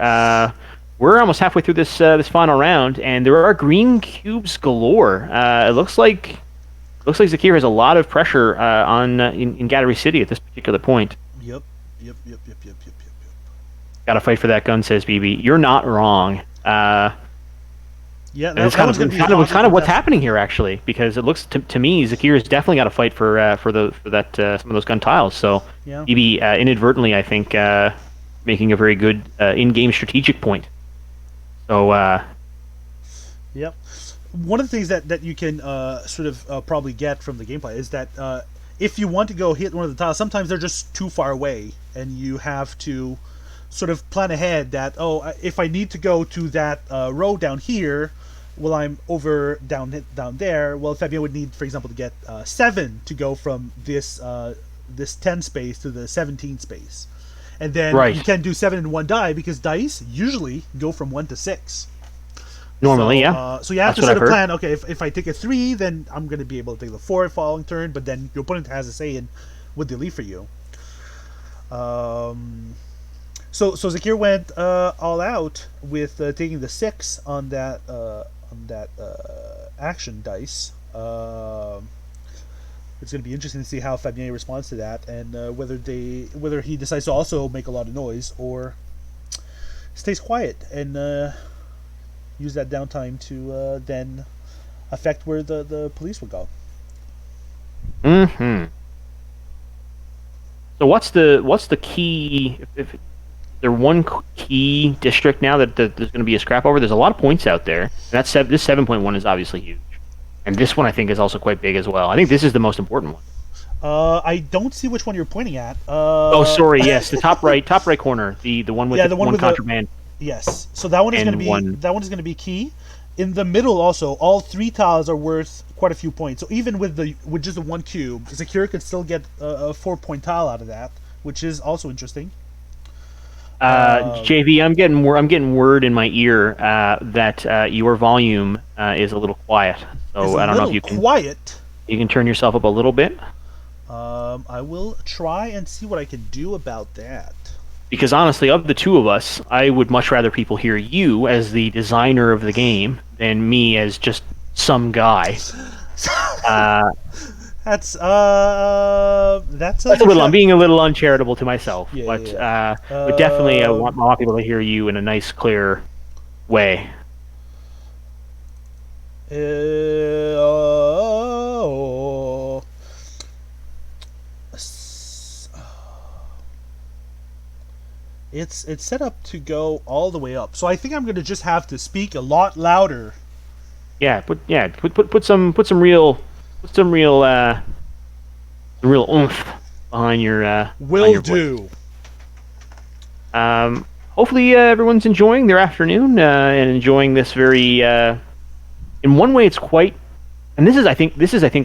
We're almost halfway through this final round, and there are green cubes galore. It looks like Zakir has a lot of pressure in Gattery City at this particular point. Yep. Got to fight for that gun, says BB. You're not wrong. Yeah, that's kind of what's happening here, actually, because it looks to me Zakir has definitely got to fight for that some of those gun tiles. So yeah. BB inadvertently, I think, making a very good in-game strategic point. So. Yep. One of the things that you can sort of probably get from the gameplay is that if you want to go hit one of the tiles, sometimes they're just too far away, and you have to sort of plan ahead that, if I need to go to that row down here, well, I'm over down there. Well, Fabien would need, for example, to get 7 to go from this 10 space to the 17 space. And then you can do 7 in 1 die, because dice usually go from 1 to 6. Normally, So you have to sort of plan, okay, if I take a 3, then I'm going to be able to take the 4 following turn, but then your opponent has a say in what they leave for you. So Zakir went all out with taking the 6 on that action dice. It's going to be interesting to see how Fabien responds to that, and whether he decides to also make a lot of noise or stays quiet and use that downtime to then affect where the police will go. So what's the key? If there one key district now that there's going to be a scrap over, there's a lot of points out there. And this 7.1 is obviously huge, and this one I think is also quite big as well. I think this is the most important one. I don't see which one you're pointing at. Oh, sorry. Yes, the top right corner, the one with the one with contraband. Yes, so that one is going to be key. In the middle, also, all 3 tiles are worth quite a few points. So even with just the 1 cube, Zakir could still get a 4-point tile out of that, which is also interesting. JV, I'm getting word in my ear that your volume is a little quiet. So I don't know if you can quiet. You can turn yourself up a little bit. I will try and see what I can do about that. Because honestly, of the two of us, I would much rather people hear you as the designer of the game than me as just some guy. That's a little. I'm being a little uncharitable to myself, yeah, but definitely I want people to hear you in a nice, clear way. Oh, it's set up to go all the way up. So I think I'm gonna just have to speak a lot louder. Put some real oomph behind on Will your voice. do. Hopefully everyone's enjoying their afternoon and enjoying this very. In one way, it's quite. And this is I think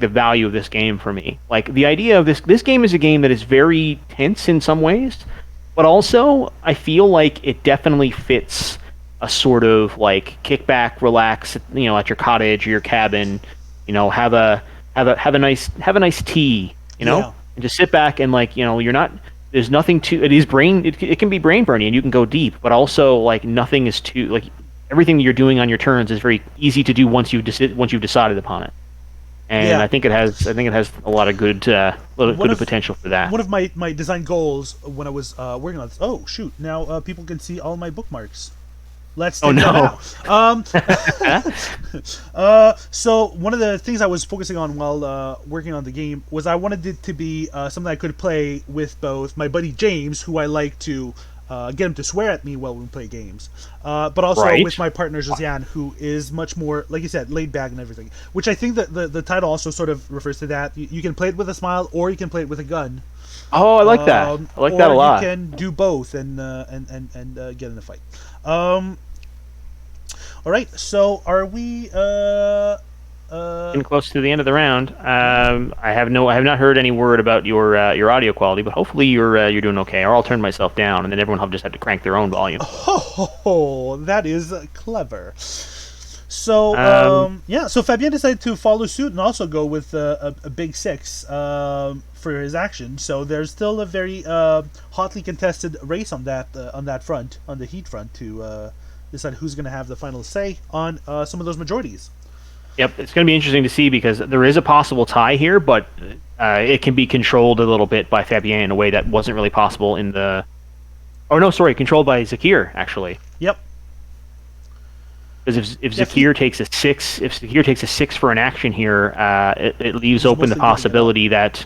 the value of this game for me. Like the idea of this game is a game that is very tense in some ways, but also I feel like it definitely fits a sort of like kick back, relax, at your cottage or your cabin, have a nice tea, Yeah. and just sit back and you're not. There's nothing to it is brain. It can be brain burning, and you can go deep, but also like nothing is too like everything that you're doing on your turns is very easy to do once you've decided upon it. And Yeah. I think it has a lot of One good of potential for that. one of my design goals when I was working on this. Oh shoot! Now people can see all my bookmarks. Let's Oh take that no. out. So one of the things I was focusing on while working on the game was I wanted it to be something I could play with both my buddy James, who I like to get him to swear at me while we play games, but also Right. with my partner Josiane, who is much more, like you said, laid back and everything. Which I think that the title also sort of refers to that. You can play it with a smile, or you can play it with a gun. Oh, I like that. I like that a Or lot. you can do both and get in a fight. All right. So are we? Getting close to the end of the round. I have not heard any word about your audio quality, but hopefully you're doing okay. Or I'll turn myself down, and then everyone will just have to crank their own volume. Oh, that is clever. So yeah. So Fabien decided to follow suit and also go with a big six for his action. So there's still a very hotly contested race on that front, on the heat front, to decide who's going to have the final say on some of those majorities. Yep, it's going to be interesting to see because there is a possible tie here, but it can be controlled a little bit by Fabien in a way that wasn't really possible in the. Oh no, sorry, controlled by Zakir actually. Yep. Because if Zakir takes a six for an action here, it leaves open the possibility that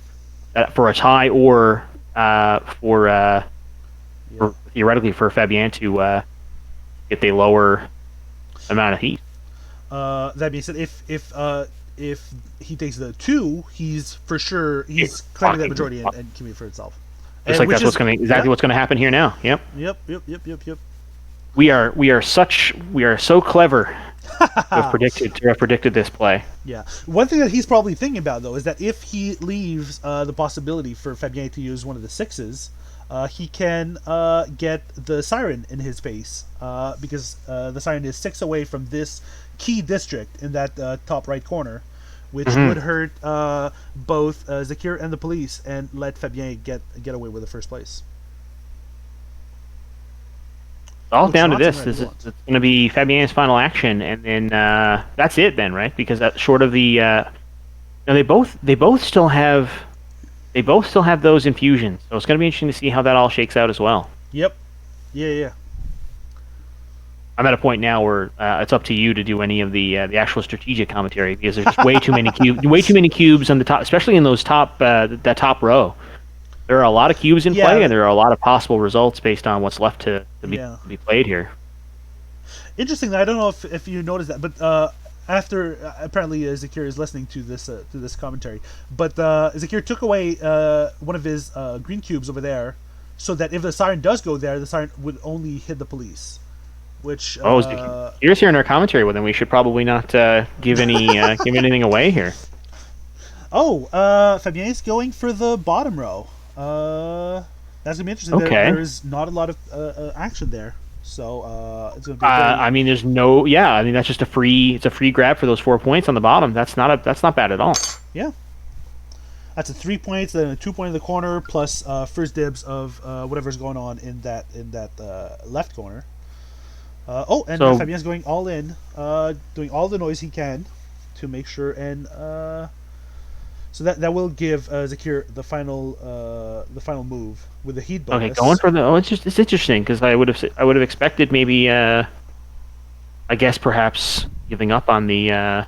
for a tie or for theoretically for Fabien to get the lower amount of heat. That being said, if he takes the 2, he's for sure claiming that majority and can be for itself. Looks like that's what's going to happen here now. Yep. Yep. We are so clever to have predicted this play. Yeah. One thing that he's probably thinking about though is that if he leaves the possibility for Fabien to use one of the 6s, he can get the siren in his face because the siren is 6 away from this key district in that top right corner, which would hurt both Zakir and the police and let Fabien get away with the first place. All down to this. It's going to be Fabien's final action, and then that's it. Then, right? Because that's short of the. They both still have those infusions, so it's going to be interesting to see how that all shakes out as well. Yep. Yeah. I'm at a point now where it's up to you to do any of the actual strategic commentary because there's just way too many cubes on the top, especially in those that top row. There are a lot of cubes in play, and there are a lot of possible results based on what's left to be played here. Interesting. I don't know if you noticed that, but after apparently Zakir is listening to this commentary, but Zakir took away one of his green cubes over there, so that if the siren does go there, the siren would only hit the police. Which Zakir's here in our commentary with him. We should probably not give anything away here. Oh, Fabien's going for the bottom row. That's gonna be interesting. Okay. There's not a lot of action there, so it's gonna be. I mean, there's no. Yeah, I mean that's just a free grab for those 4 points on the bottom. That's not bad at all. Yeah. That's a 3 points, then a 2 point in the corner, plus first dibs of whatever's going on in that left corner. And Fabien's going all in, doing all the noise he can to make sure, and so that will give Zakir the final move with the heat bonus. Okay, going for the. Oh, it's interesting because I would have expected maybe I guess perhaps giving up on the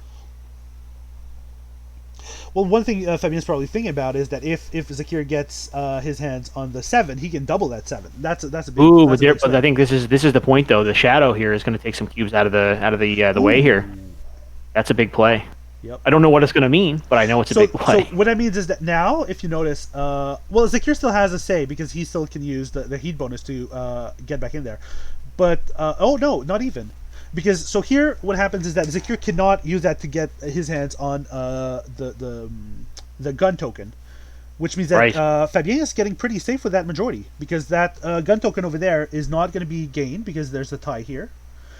Well, one thing Fabian's probably thinking about is that if Zakir gets his hands on the 7, he can double that 7. That's a big. Ooh, That's but a big I swing. think this is the point though. The shadow here is going to take some cubes out of the way here. Ooh. That's a big play. Yep. I don't know what it's going to mean, but I know it's a big So play. what that means is that now, if you notice, well, Zakir still has a say because he still can use the heat bonus to get back in there. But oh no, not even, because so here what happens is that Zakir cannot use that to get his hands on the gun token, which means that Right. Fabien is getting pretty safe with that majority because that gun token over there is not going to be gained because there's a tie here.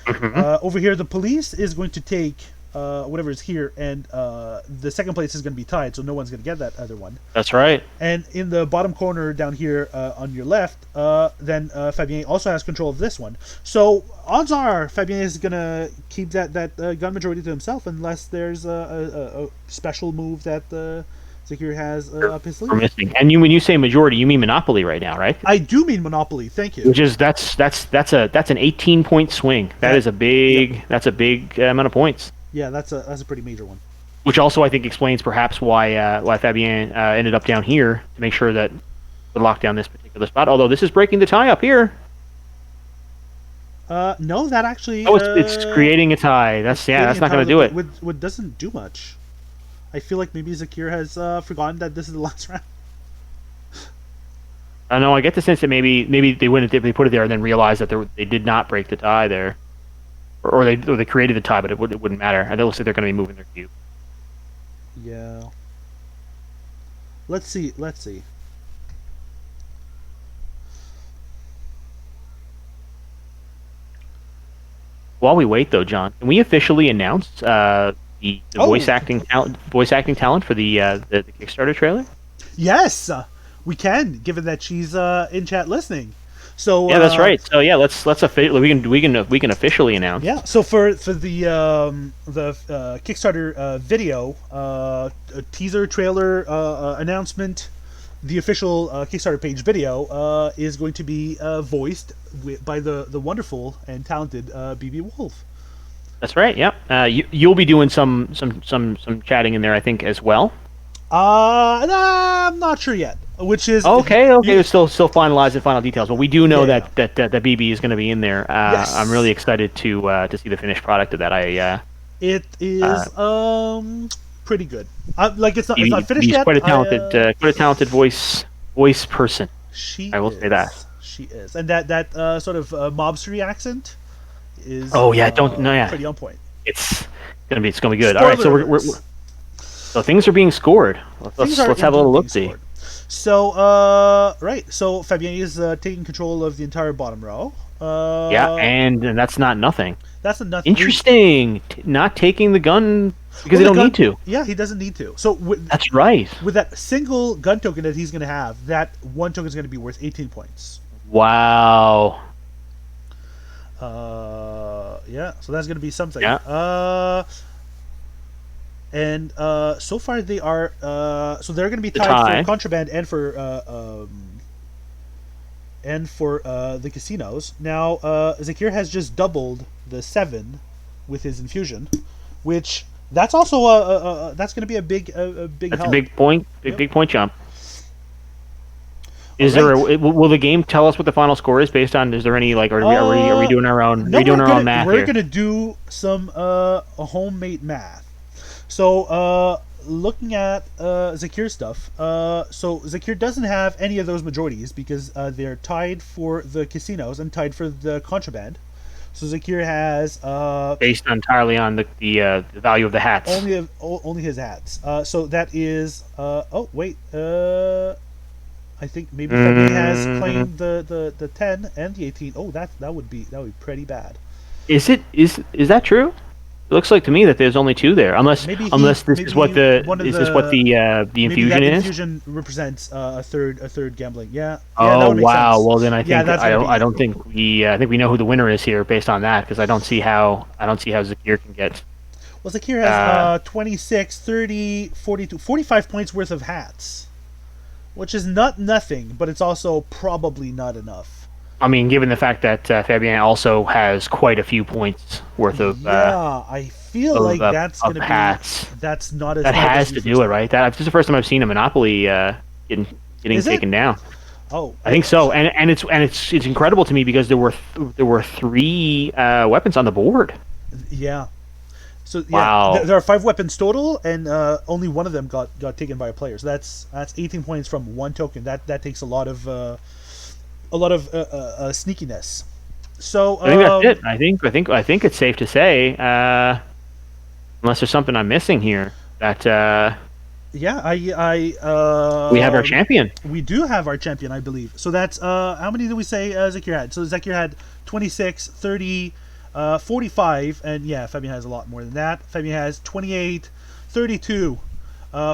Over here, the police is going to take whatever is here, and the second place is going to be tied, so no one's going to get that other one. That's right. And in the bottom corner down here on your left, then Fabien also has control of this one. So odds are Fabien is going to keep that gun majority to himself unless there's a special move that Zakir has up his We're sleeve. missing. And when you say majority, you mean monopoly right now, right? I do mean Monopoly. Thank you. Which is that's an 18-point swing. That's a big amount of points. Yeah, that's a pretty major one. Which also I think explains perhaps why Fabien ended up down here to make sure that to lock down this particular spot. Although this is breaking the tie up here. No, that actually. Oh, it's creating a tie. That's not going to do it. What doesn't do much. I feel like maybe Zakir has forgotten that this is the last round. I know. I get the sense that maybe they wouldn't they put it there and then realized that they did not break the tie there, or they created the tie, but it wouldn't matter. It looks like they're going to be moving their cube. Yeah. Let's see. While we wait, though, John, can we officially announce the voice acting talent for the Kickstarter trailer? Yes, we can, given that she's in chat listening. So yeah, that's right. So yeah, let's we can officially announce. Yeah. So for the Kickstarter video, a teaser trailer announcement, the official Kickstarter page video is going to be voiced by the wonderful and talented BB Wolf. That's right. Yeah. You'll be doing some chatting in there, I think, as well. I'm not sure yet. Which is okay. We're still finalizing final details, but we do know that BB is going to be in there. Yes. I'm really excited to see the finished product of that. It is pretty good. It's not finished He's yet. quite a talented voice person. I will say that. She is, and that sort of mobstery accent is. Oh yeah, pretty on point. It's gonna be good. All right, so we're so things are being scored. Let's have a little look see. So right, so Fabien is taking control of the entire bottom row. Yeah, and that's not nothing. That's a nothing. Interesting. Not taking the gun because they don't need to. Yeah, he doesn't need to. So that's right. With that single gun token that he's going to have, that one token is going to be worth 18 points. Wow. Yeah, so that's going to be something. Yeah. And so far they are so they're going to be tied for contraband and for the casinos. Now Zakir has just doubled the 7 with his infusion, which that's also that's going to be a big help. That's a big point. Big point jump. Is there will the game tell us what the final score is based on? Is there any are we doing our own math here? We're going to do some homemade math. So looking at Zakir stuff, so Zakir doesn't have any of those majorities because they're tied for the casinos and tied for the contraband. So Zakir has based entirely on the value of the hats. Only his hats. So that is I think maybe Fabien has claimed the 10 and the 18. Oh, that would be pretty bad. Is that true? It looks like to me that there's only 2 there, unless this is what the infusion is. Infusion represents a third gambling. Yeah. Oh wow! Sense. Well then I think I don't think I think we know who the winner is here based on that because I don't see how Zakir can get. Well, Zakir has 26, 30, 42, 45 points worth of hats, which is not nothing, but it's also probably not enough. I mean, given the fact that Fabien also has quite a few points worth Yeah, I feel like that's of gonna be hats, that's not as that hard as has we to do first it, thought. right? This is the first time I've seen a Monopoly getting getting Is it? taken down. Oh, I think so, and it's incredible to me because there were three weapons on the board. yeah. So yeah, Wow. there are 5 weapons total, and only one of them got taken by a player. So that's 18 points from one token. That takes a lot of sneakiness. So I think that's it. I think it's safe to say, unless there's something I'm missing here, that yeah, we have our champion. we do have our champion, I believe. So that's how many did we say Zakir had? So Zakir had 26, 30, 45, and yeah, Fabian has a lot more than that. Fabian has 28, 32,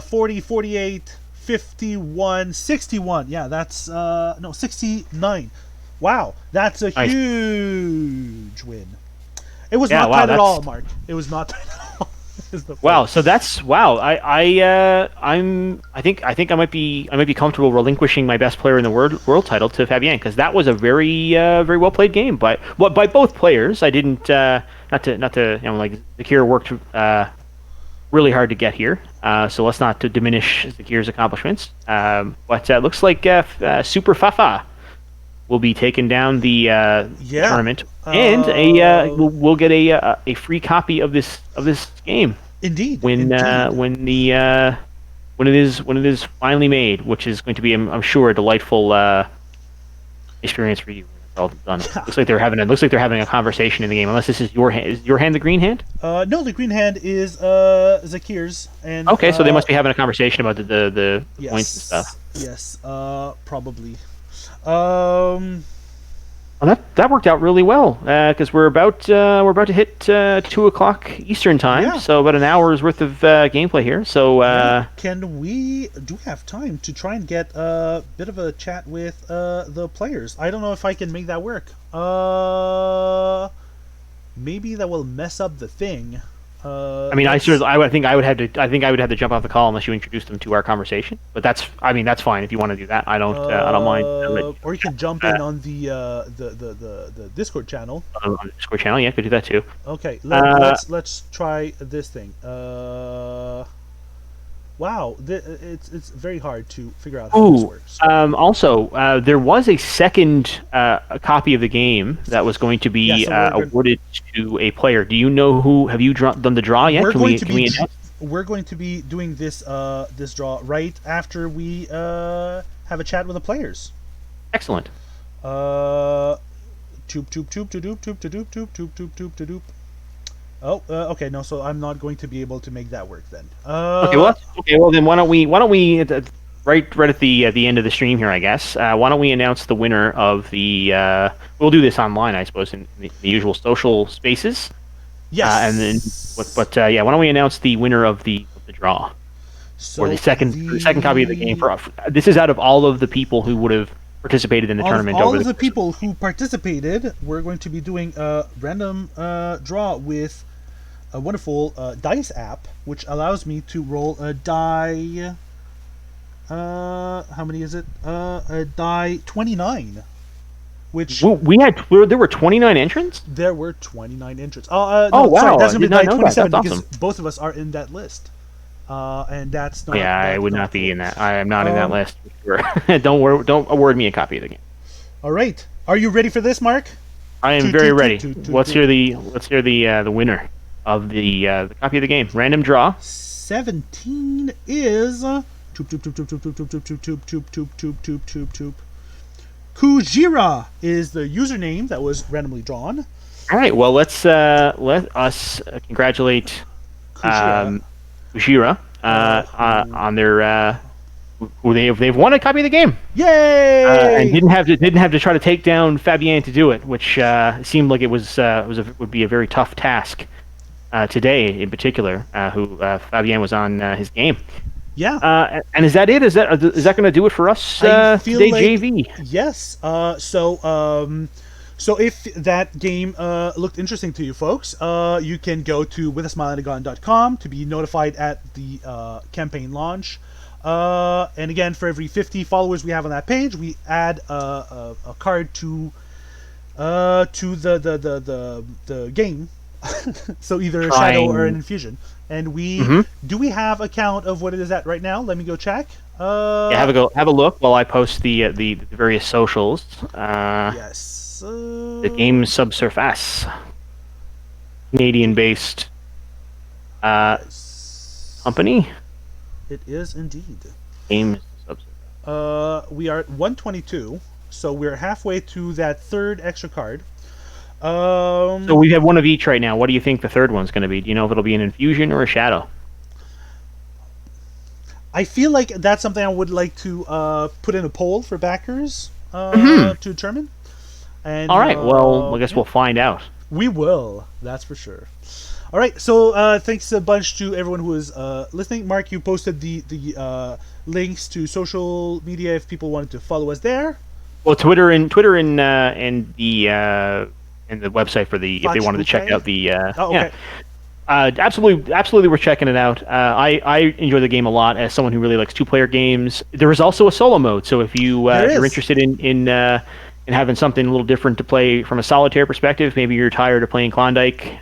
40, 48, 51, 61. Yeah, that's no 69. Wow, that's a Nice. huge win. It was Yeah, not wow, tight at all, that's Mark. It was not tight at all. Is the wow. point. So that's wow. I think I might be comfortable relinquishing my best player in the world title to Fabien because that was a very well played game by both players. I didn't not to like Zakir worked really hard to get here. So let's not to diminish Zakir's accomplishments. But it looks like Super Fafa will be taking down the Yeah. tournament, and we'll get a free copy of this game Indeed. when Indeed. when it is finally made, which is going to be, I'm sure, a delightful experience for you. When it's all done. Looks like they're having a conversation in the game. Unless this is your hand. Is your hand the green hand? No, the green hand is Zakir's, and Okay, so they must be having a conversation about the yes, points and stuff. Yes, probably. Um, Well, that worked out really well because we're about to hit 2 o'clock Eastern time, Yeah. so about an hour's worth of gameplay here. So can we do have time to try and get a bit of a chat with the players? I don't know if I can make that work. Maybe that will mess up the thing. I mean, I think I would have to jump off the call unless you introduced them to our conversation. But that's fine if you want to do that. I don't mind. Or you can jump in on the Discord channel. On the Discord channel, yeah, could do that too. Okay, let's try this thing. Wow, it's very hard to figure out how this Ooh. works. Also, there was a second copy of the game that was going to be Yeah, so we're gonna- awarded to a player. Do you know who? Have you done the draw yet? Can we announce? We're going to be doing this this draw right after we have a chat with the players. Excellent. Toop toop toop to doop toop to doop toop toop toop toop to doop. Oh, okay. No, so I'm not going to be able to make that work then. Okay. Well, then why don't we right at the end of the stream here, I guess. Why don't we announce the winner of the? We'll do this online, I suppose, in the usual social spaces. Yes. And then, yeah, why don't we announce the winner of the draw, so or the second copy of the game for this is out of all of the people who would have participated in the tournament. All of the people who participated, we're going to be doing a random draw with a wonderful dice app, which allows me to roll a die. How many is it? A die 29. Which there were 29 entrants. there were 29 entrants. Oh, No, wow, sorry, that's I gonna be did not die know that. 27 That's because awesome. both of us are in that list. And that's not. Yeah, I that's would not not be cool. in that. I am not in that list. For sure. Don't award me a copy of the game. All right, are you ready for this, Mark? I am very ready. Let's hear the winner of the copy of the game. Random draw. 17 is toop toop toop toop toop toop toop toop toop toop toop toop toop toop. Kujira is the username that was randomly drawn. All right. Well, let us congratulate Ujira on their who they've won a copy of the game. Yay! And didn't have to try to take down Fabien to do it, which seemed like it would be a very tough task today in particular. Who Fabien was on his game. Yeah. And is that it? Is that going to do it for us I feel today, like- JV? Yes. So if that game looked interesting to you folks, you can go to withasmileandagun.com to be notified at the campaign launch. And again, for every 50 followers we have on that page, we add a card to to the game. So either a shadow or an Trying. infusion. And Mm-hmm. do we have a count of what it is at right now? Let me go check. Yeah, have a look while I post the various socials. Yes. The game Subsurface, Canadian-based Yes. company. It is indeed. Game Subsurface. We are at 122, so we're halfway to that third extra card. So we have one of each right now. What do you think the third one's going to be? Do you know if it'll be an infusion or a shadow? I feel like that's something I would like to put in a poll for backers to determine. And All right. Well, I guess yeah, we'll find out. we will. That's for sure. All right. So thanks a bunch to everyone who is listening. Mark, you posted the links to social media if people wanted to follow us there. Well, and the website for the if they wanted to check out the Oh, yeah. okay. Absolutely worth checking it out. I enjoy the game a lot as someone who really likes two-player games. There is also a solo mode, so if you There you're is. interested in having something a little different to play from a solitaire perspective, maybe you're tired of playing Klondike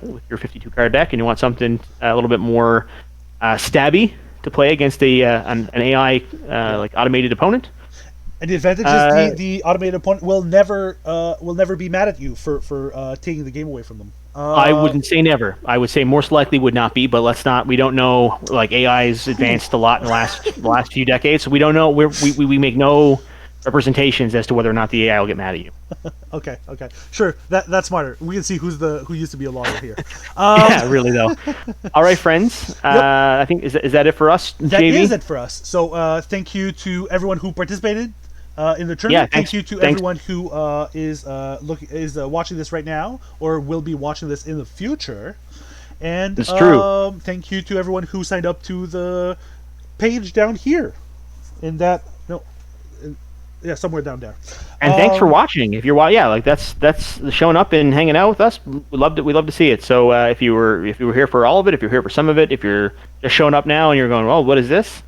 with your 52-card deck and you want something a little bit more stabby to play against an AI like automated opponent. And the advantage is the automated opponent will never be mad at you for taking the game away from them. I wouldn't say never. I would say most likely would not be, but let's not. We don't know. Like AI's advanced a lot in the last few decades, so we don't know. We make no representations as to whether or not the AI will get mad at you. Okay, sure. That's smarter. We can see who used to be a lawyer here. Yeah, really though. All right, friends. I think is that it for us, That JV? is it for us. So thank you to everyone who participated in the tournament. Yeah, thank you to everyone who is watching this right now or will be watching this in the future. And It's true. Thank you to everyone who signed up to the page down here. In that yeah, somewhere down there. And thanks for watching. If you're like that's showing up and hanging out with us. We love to see it. So if you were here for all of it, if you're here for some of it, if you're just showing up now and you're going, oh, what is this?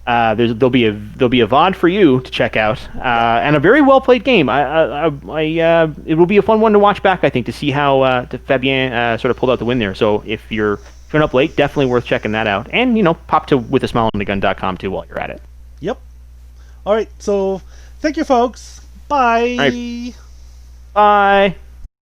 There'll be a VOD for you to check out, and a very well played game. It will be a fun one to watch back. I think to see how Fabien sort of pulled out the win there. So if you're showing up late, definitely worth checking that out. And pop to withasmileonthegun.com too while you're at it. Yep. All right. So thank you, folks. Bye. Bye.